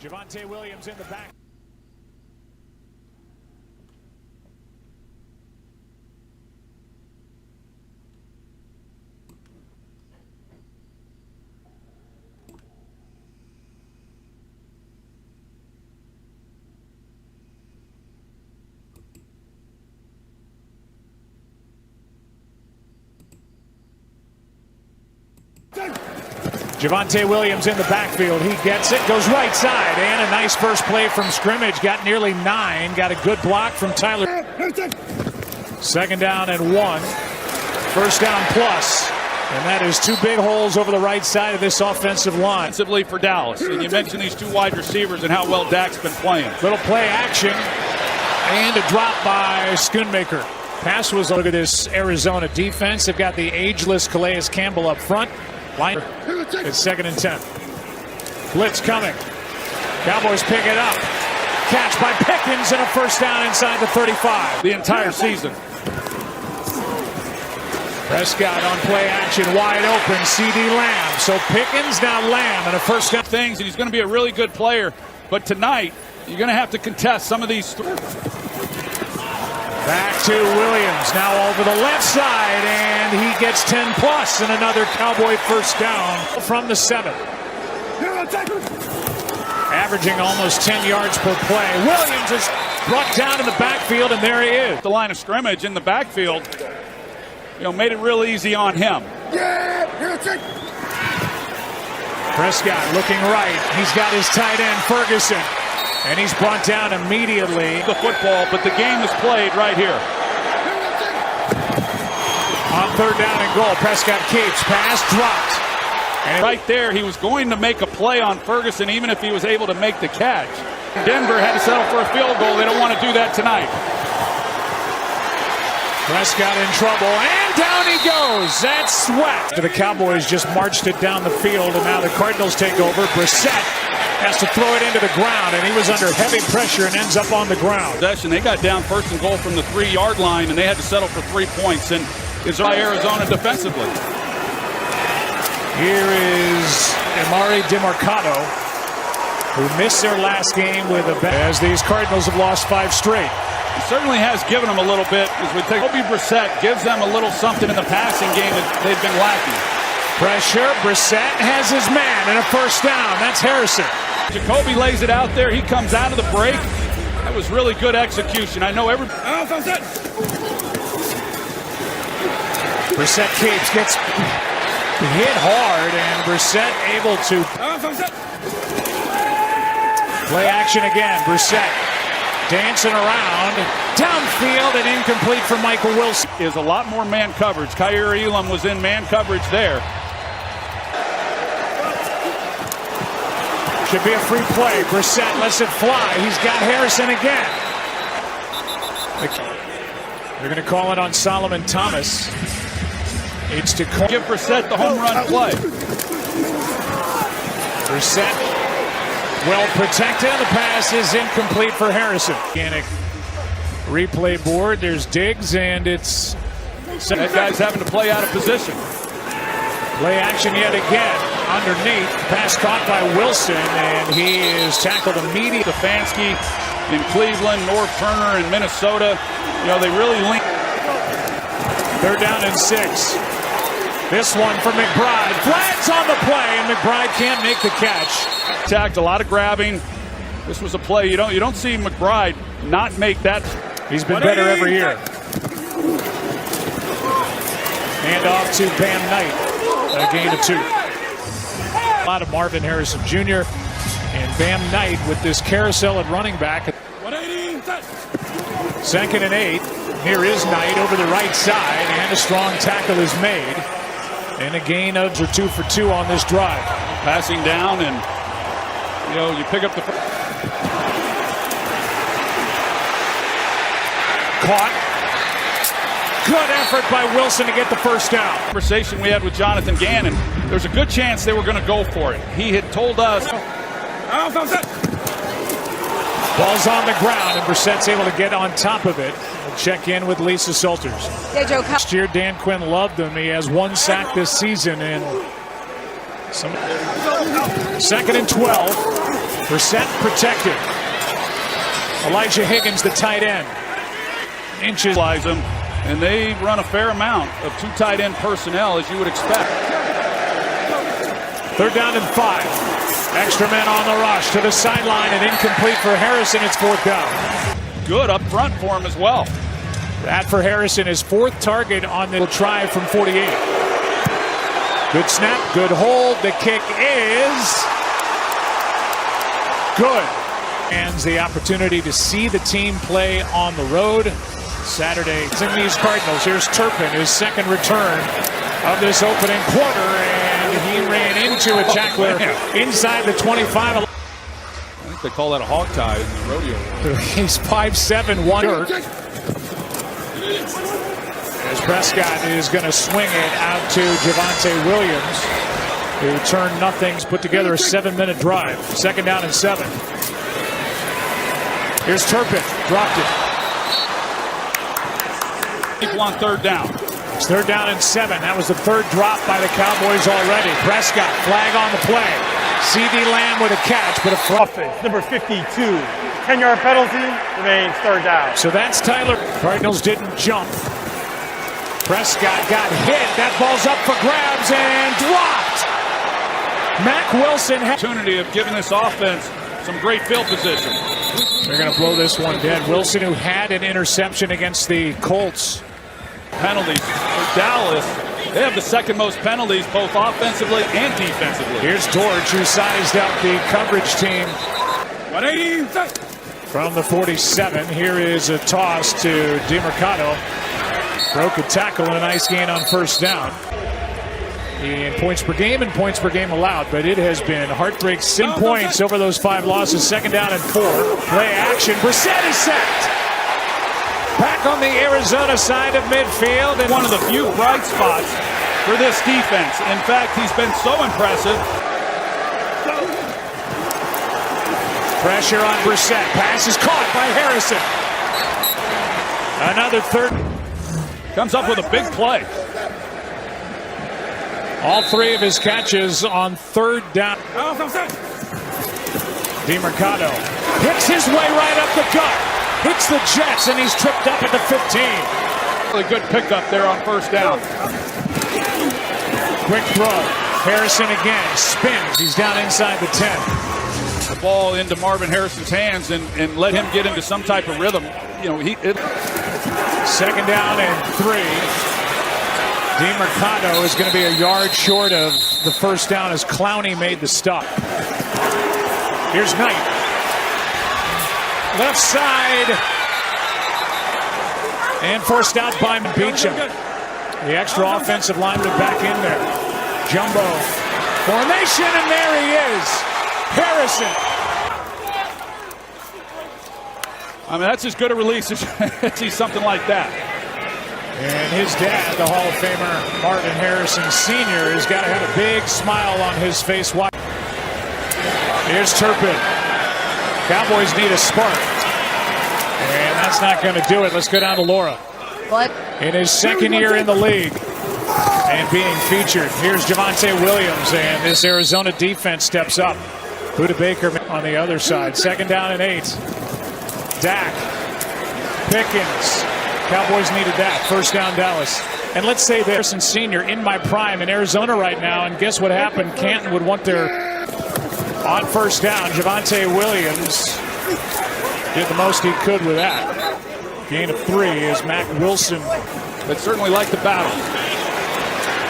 Javonte Williams in the back. Javonte Williams in the backfield. He gets it, goes right side, and a nice first play from scrimmage. Got nearly 9. Got a good block from Tyler. 2nd down and 1. 1st down plus. And that is 2 big holes over the right side of this offensive line. Offensively for Dallas. And you mentioned these 2 wide receivers and how well Dak's been playing. Little play action. And a drop by Schoonmaker. Pass was, look at this Arizona defense. They've got the ageless Calais Campbell up front. Line. It's 2nd and 10. Blitz coming. Cowboys pick it up. Catch by Pickens and a 1st down inside the 35. The entire season. Prescott on play action, wide open. CeeDee Lamb. So Pickens, now Lamb, and a 1st down. Things, and he's going to be a really good player. But tonight, you're going to have to contest some of these. Back to Williams, now over the left side, and he gets 10 plus and another Cowboy 1st down from the 7. Averaging almost 10 yards per play. Williams is brought down in the backfield, and there he is. The line of scrimmage in the backfield, made it real easy on him. Prescott looking right. He's got his tight end, Ferguson. And he's brought down immediately. The football, but the game is played right here. On 3rd down and goal, Prescott keeps. Pass dropped. And right there, he was going to make a play on Ferguson, even if he was able to make the catch. Denver had to settle for a field goal. They don't want to do that tonight. Prescott in trouble, and down he goes. That's Sweat. The Cowboys just marched it down the field, and now the Cardinals take over. Brissett has to throw it into the ground, and he was under heavy pressure and ends up on the ground. Possession, they got down 1st and goal from the 3-yard line, and they had to settle for 3 points, and it's by Arizona defensively. Here is Emari Demercado, who missed their last game with a bang, as these Cardinals have lost 5 straight. He certainly has given them a little bit. As we take Jacoby Brissett gives them a little something in the passing game that they've been lacking. Pressure, Brissett has his man, and a 1st down. That's Harrison. Jacoby lays it out there. He comes out of the break. That was really good execution. I know Brissett keeps, gets hit hard, and Brissett able to play action again. Brissett dancing around, downfield, and incomplete for Michael Wilson. Is a lot more man coverage. Kaiir Elam was in man coverage there. Should be a free play. Brissett lets it fly. He's got Harrison again. They're going to call it on Solomon Thomas. It's to give Brissett the home run play. Brissett well protected. The pass is incomplete for Harrison. Organic replay board. There's Diggs, and it's that guy's having to play out of position. Play action yet again. Underneath, pass caught by Wilson, and he is tackled immediately. Stefanski in Cleveland, North Turner in Minnesota. They really link. 3rd down and 6. This one for McBride. Flags on the play, and McBride can't make the catch. Attacked, a lot of grabbing. This was a play. You don't see McBride not make that. He's been better every year. Hand off to Bam Knight. A gain of 2. A lot of Marvin Harrison Jr. and Bam Knight with this carousel at running back. 2nd and 8. Here is Knight over the right side, and a strong tackle is made. And a gain of 2 for 2 on this drive. Passing down, and you pick up the caught. Good effort by Wilson to get the 1st down. Conversation we had with Jonathan Gannon. There's a good chance they were going to go for it. He had told us. Ball's on the ground, and Brissett's able to get on top of it. We'll check in with Lisa Salters. Last year, Dan Quinn loved him. He has 1 sack this season, and 2nd and 12. Brissett protected. Elijah Higgins, the tight end. Inches. Them, and they run a fair amount of two tight end personnel, as you would expect. 3rd down and 5. Extra men on the rush to the sideline and incomplete for Harrison. It's 4th down. Good up front for him as well. That for Harrison, his 4th target on the try from 48. Good snap, good hold. The kick is good. And the opportunity to see the team play on the road Saturday. In these Cardinals, here's Turpin, his 2nd return of this opening quarter, and he ran into a tackler inside the 25. I think they call that a hog tie in the rodeo. He's 5'7", 1. As Prescott is going to swing it out to Javonte Williams, who turned nothing, put together a 7-minute drive. 2nd down and 7. Here's Turpin, dropped it. People on 3rd down. It's 3rd down and 7. That was the 3rd drop by the Cowboys already. Prescott, flag on the play. CD Lamb with a catch, but a offense. Number 52, 10-yard penalty, remains 3rd down. So that's Tyler. Cardinals didn't jump. Prescott got hit. That ball's up for grabs and dropped. Mack Wilson had Opportunity of giving this offense some great field position. They're going to blow this one dead. Wilson, who had an interception against the Colts. Penalties for Dallas. They have the 2nd most penalties, both offensively and defensively. Here's George, who sized up the coverage team. 180. From the 47, here is a toss to DeMercado. Broke a tackle and a nice gain on 1st down. In points per game and points per game allowed, but it has been heartbreak. 6 points over those 5 losses. 2nd down and 4. Play action. Brissett is sacked. Back on the Arizona side of midfield. And one of the few bright spots for this defense. In fact, he's been so impressive. Pressure on Brissett. Pass is caught by Harrison. Another 3rd. Comes up with a big play. All 3 of his catches on 3rd down. DeMercado hits his way right up the gut. Hits the Jets, and he's tripped up at the 15. Really good pickup there on 1st down. Quick throw. Harrison again. Spins. He's down inside the 10. The ball into Marvin Harrison's hands and let him get into some type of rhythm. You know, 2nd down and 3. DeMercado is going to be a yard short of the 1st down as Clowney made the stop. Here's Knight. Left side. And forced out by Beecham. The extra offensive lineman back in there. Jumbo formation, and there he is. Harrison. I mean, that's as good a release as you see something like that. And his dad, the Hall of Famer Marvin Harrison Sr., has got to have a big smile on his face. Here's Turpin. Cowboys need a spark. And that's not going to do it. Let's go down to Laura. What? In his 2nd year in the league and being featured. Here's Javonte Williams, and this Arizona defense steps up. Budda Baker on the other side. 2nd down and 8. Dak. Pickens. Cowboys needed that. 1st down, Dallas. And let's say Harrison Sr. in my prime in Arizona right now, and guess what happened? Canton would want their on 1st down. Javonte Williams did the most he could with that. Gain of 3 is Mack Wilson. But certainly like the battle.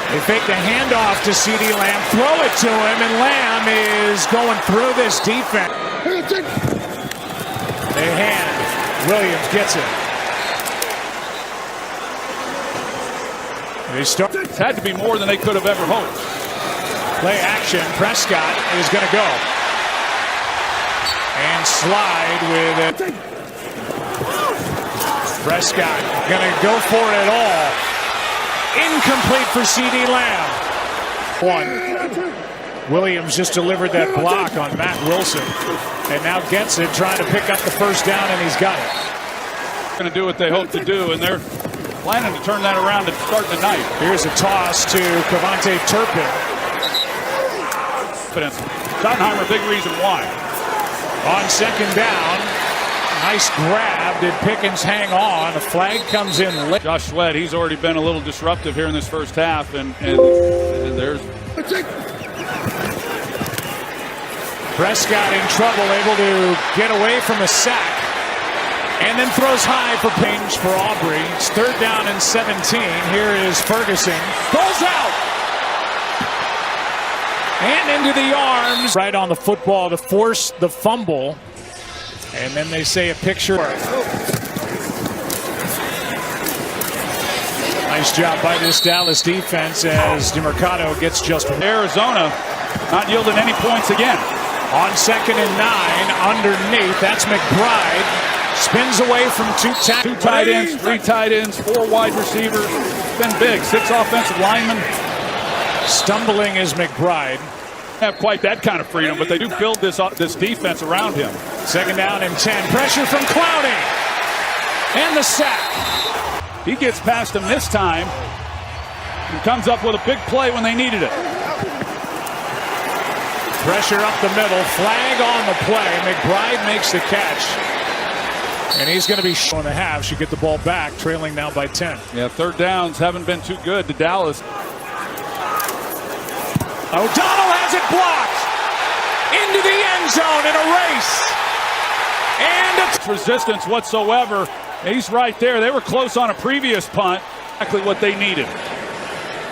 They fake the handoff to CD Lamb, throw it to him, and Lamb is going through this defense. They hand. Williams gets it. They start. It's had to be more than they could have ever hoped. Play action. Prescott is going to go. And slide with it. Prescott going to go for it all. Incomplete for CD Lamb. 1. Williams just delivered that block on Matt Wilson. And now gets it, trying to pick up the 1st down, and he's got it. Going to do what they hope to do, and they're planning to turn that around and start tonight. Here's a toss to Cavante Turpin. Schottenheimer, big reason why. On second down, nice grab. Did Pickens hang on? A flag comes in late. Josh Sweat, he's already been a little disruptive here in this first half, and there's Prescott in trouble, able to get away from a sack. And then throws high for Page for Aubrey. It's third down and 17. Here is Ferguson. Goes out! And into the arms. Right on the football to force the fumble. And then they say a picture. Nice job by this Dallas defense as DeMercado gets just one. Arizona not yielding any points again. On second and 9, underneath. That's McBride. Spins away from two tight ends, 3 tight ends, 4 wide receivers. It's been big. 6 offensive linemen. Stumbling is McBride. Have quite that kind of freedom, but they do build this defense around him. Second down and 10. Pressure from Clowney. And the sack. He gets past him this time and comes up with a big play when they needed it. Pressure up the middle. Flag on the play. McBride makes the catch. And he's going to be short on the half. Should get the ball back, trailing now by 10. Yeah, third downs haven't been too good to Dallas. O'Donnell has it blocked. Into the end zone in a race. And it's resistance whatsoever. He's right there. They were close on a previous punt. Exactly what they needed.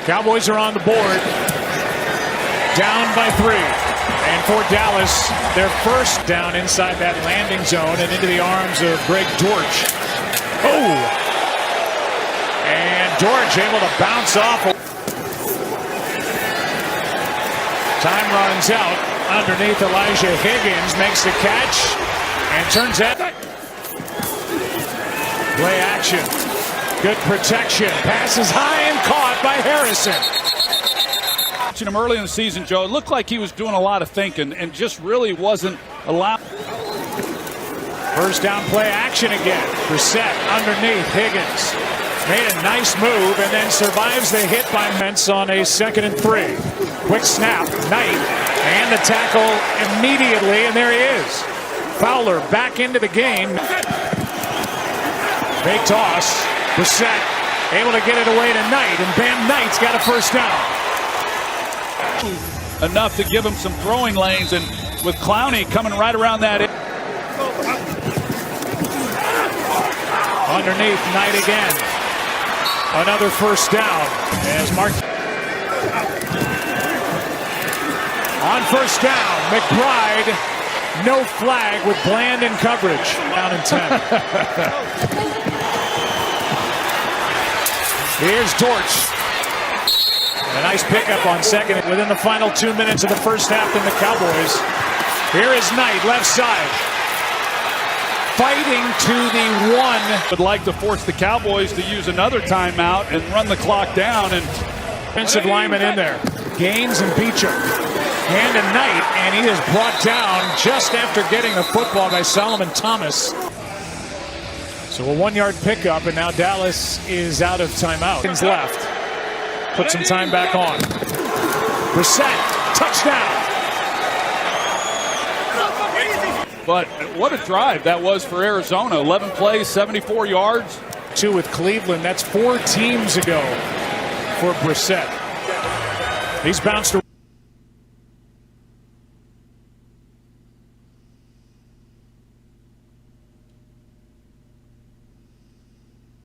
Cowboys are on the board. Down by 3. And for Dallas, their first down inside that landing zone and into the arms of Greg Dortch. Oh! And Dortch able to bounce off. Time runs out underneath. Elijah Higgins makes the catch and turns out. Play action. Good protection. Passes high and caught by Harrison. Him early in the season, Joe, it looked like he was doing a lot of thinking and just really wasn't allowed. First down play action again. Brissett underneath. Higgins made a nice move and then survives the hit by Mentz on a 2nd and 3. Quick snap. Knight and the tackle immediately, and there he is. Fowler back into the game. Big toss. Brissett able to get it away to Knight, and Bam Knight's got a first down. Enough to give him some throwing lanes, and with Clowney coming right around that. Underneath, Knight again. Another first down as Mark. On first down, McBride, no flag with Bland in coverage. Down in 10. Here's Dortch. A nice pickup on second within the final 2 minutes of the first half in the Cowboys. Here is Knight, left side. Fighting to the 1. Would like to force the Cowboys to use another timeout and run the clock down. And defensive lineman in there. Gaines and Beecham. Hand to Knight, and he is brought down just after getting the football by Solomon Thomas. So a 1-yard pickup, and now Dallas is out of timeout. Left. Put some time back on. Brissett, touchdown. But what a drive that was for Arizona. 11 plays, 74 yards. 2 with Cleveland. That's 4 teams ago for Brissett. He's bounced around.